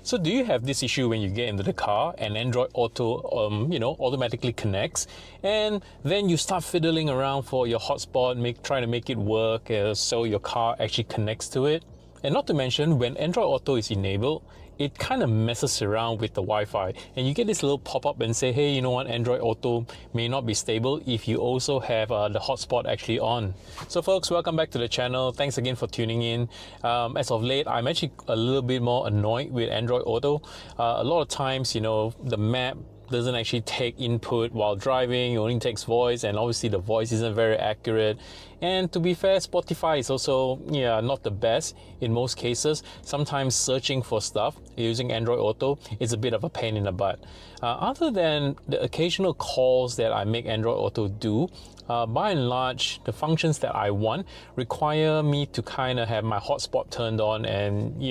So do you have this issue when you get into the car and Android Auto, automatically connects, and then you start fiddling around for your hotspot, trying to make it work so your car actually connects to it? And not to mention, when Android Auto is enabled, it kind of messes around with the Wi-Fi, and you get this little pop-up and say, hey, you know what, Android Auto may not be stable if you also have the hotspot actually on. So folks, welcome back to the channel. Thanks again for tuning in. As of late, I'm actually a little bit more annoyed with Android Auto. A lot of times, the map doesn't actually take input while driving. It only takes voice, and obviously the voice isn't very accurate. And to be fair, Spotify is also not the best in most cases. Sometimes searching for stuff using Android Auto is a bit of a pain in the butt. Other than the occasional calls that I make Android Auto do, by and large, the functions that I want require me to kind of have my hotspot turned on and,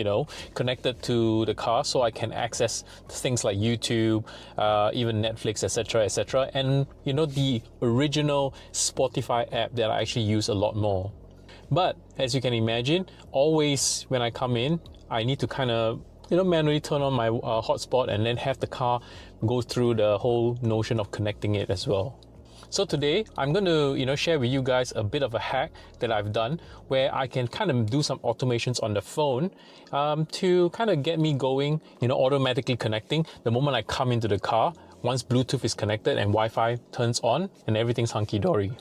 connected to the car so I can access things like YouTube, even Netflix, etc. And, the original Spotify app that I actually use a lot more. But as you can imagine, always when I come in, I need to kind of manually turn on my hotspot and then have the car go through the whole notion of connecting it as well. So today I'm going to share with you guys a bit of a hack that I've done where I can kind of do some automations on the phone to kind of get me going, automatically connecting the moment I come into the car once Bluetooth is connected and Wi-Fi turns on and everything's hunky-dory.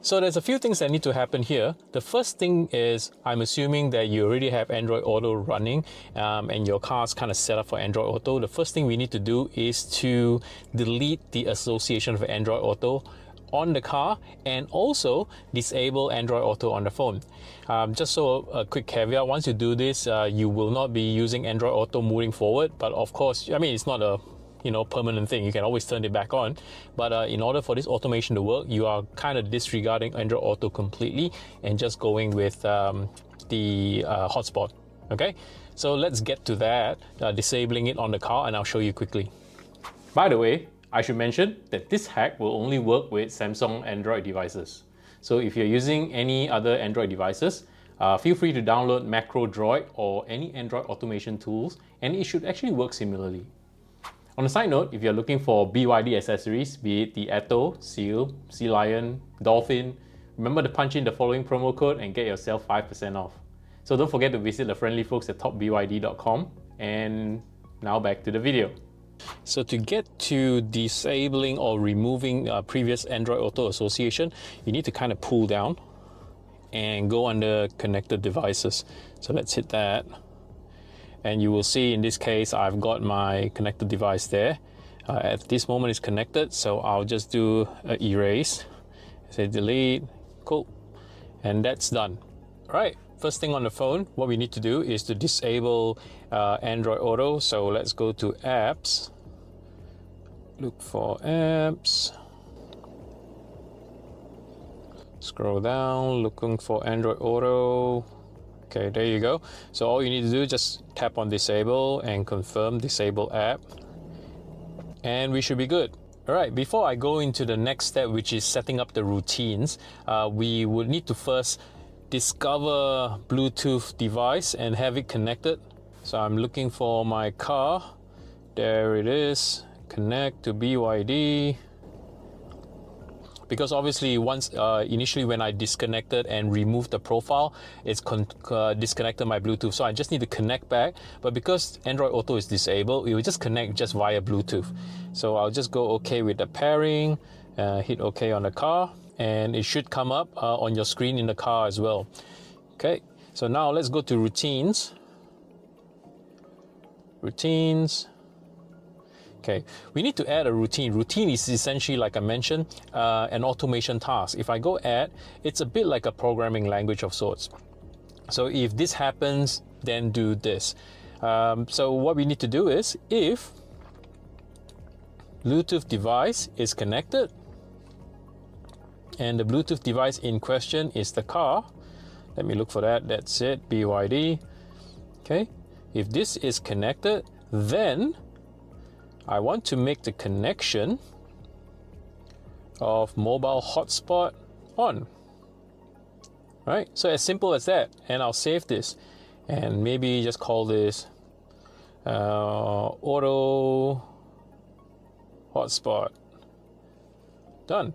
So there's a few things that need to happen here. The first thing is, I'm assuming that you already have Android Auto running and your car's kind of set up for Android Auto. The first thing we need to do is to delete the association of Android Auto on the car and also disable Android Auto on the phone. Just so a quick caveat, once you do this, you will not be using Android Auto moving forward. But of course, it's not a permanent thing. You can always turn it back on. But in order for this automation to work, you are kind of disregarding Android Auto completely and just going with the hotspot. Okay, so let's get to that, disabling it on the car, and I'll show you quickly. By the way, I should mention that this hack will only work with Samsung Android devices. So if you're using any other Android devices, feel free to download Macro Droid or any Android automation tools, and it should actually work similarly. On a side note, if you're looking for BYD accessories, be it the Atto, Sealion, Dolphin, remember to punch in the following promo code and get yourself 5% off. So don't forget to visit the friendly folks at topbyd.com. And now back to the video. So to get to disabling or removing previous Android Auto association, you need to kind of pull down and go under connected devices. So let's hit that. And you will see in this case, I've got my connected device there. At this moment it's connected, so I'll just do an erase. Say delete, cool. And that's done. All right, first thing on the phone, what we need to do is to disable Android Auto. So let's go to apps, look for apps, scroll down, looking for Android Auto. Okay, there you go. So all you need to do is just tap on disable and confirm disable app, and we should be good. All right, before I go into the next step, which is setting up the routines, we would need to first discover Bluetooth device and have it connected. So I'm looking for my car. There it is. Connect to BYD. Because obviously once initially when I disconnected and removed the profile, it's disconnected my Bluetooth. So I just need to connect back. But because Android Auto is disabled, it will just connect just via Bluetooth. So I'll just go OK with the pairing, hit OK on the car, and it should come up on your screen in the car as well. Okay, so now let's go to routines. Routines. Okay, we need to add a routine. Routine is essentially, like I mentioned, an automation task. If I go add, it's a bit like a programming language of sorts. So if this happens, then do this. So what we need to do is, if Bluetooth device is connected, and the Bluetooth device in question is the car, let me look for that, that's it, BYD. Okay, if this is connected, then I want to make the connection of mobile hotspot on. Right, so as simple as that. And I'll save this and maybe just call this Auto hotspot. Done.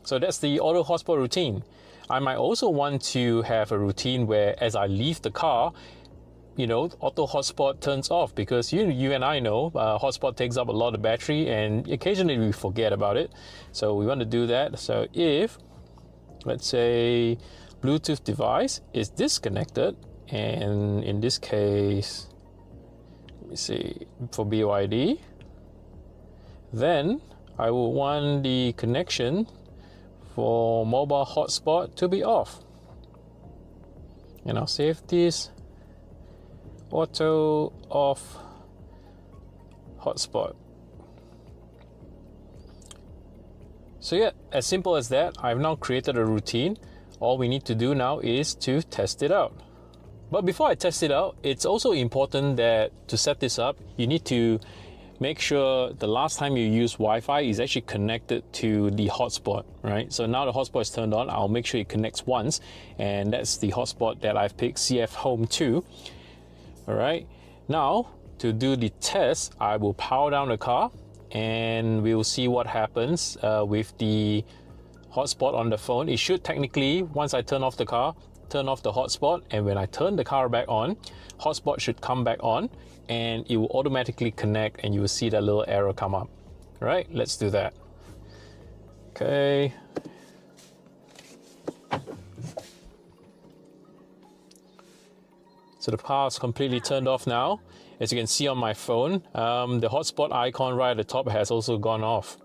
So that's the auto hotspot routine. I might also want to have a routine where as I leave the car, you know, auto hotspot turns off, because you and I know hotspot takes up a lot of battery and occasionally we forget about it. So we want to do that. So if, let's say, Bluetooth device is disconnected, and in this case, let me see, for BYD, then I will want the connection for mobile hotspot to be off. And I'll save this auto off hotspot. So yeah, as simple as that. I've now created a routine. All we need to do now is to test it out. But before I test it out, it's also important that to set this up, you need to make sure the last time you use Wi-Fi is actually connected to the hotspot, right? So now the hotspot is turned on, I'll make sure it connects once, and that's the hotspot that I've picked, CF Home 2. All right, now to do the test, I will power down the car and we'll see what happens with the hotspot on the phone. It should technically, once I turn off the car, turn off the hotspot, and when I turn the car back on, hotspot should come back on and it will automatically connect and you will see that little arrow come up. All right, let's do that. Okay. So the car is completely turned off now. As you can see on my phone, the hotspot icon right at the top has also gone off.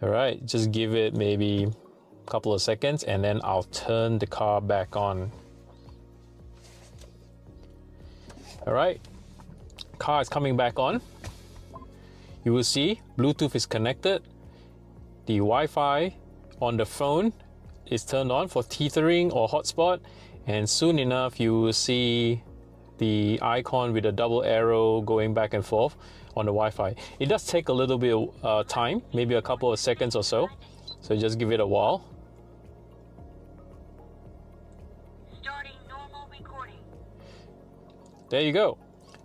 All right, just give it maybe a couple of seconds and then I'll turn the car back on. All right, car is coming back on. You will see Bluetooth is connected. The Wi-Fi on the phone is turned on for tethering or hotspot, and soon enough you will see the icon with a double arrow going back and forth on the Wi-Fi. It does take a little bit of time, maybe a couple of seconds or so. So just give it a while. Starting normal recording. There you go.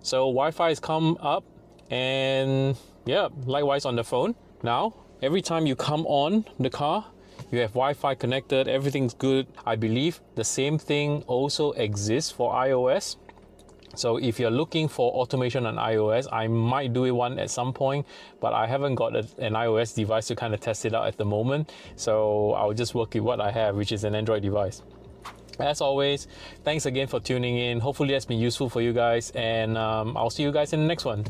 So Wi-Fi has come up, and yeah, likewise on the phone. Now, every time you come on the car, you have Wi-Fi connected, everything's good. I believe the same thing also exists for iOS. So if you're looking for automation on iOS, I might do it one at some point, but I haven't got an iOS device to kind of test it out at the moment. So I'll just work with what I have, which is an Android device. As always, thanks again for tuning in. Hopefully that's been useful for you guys, and I'll see you guys in the next one.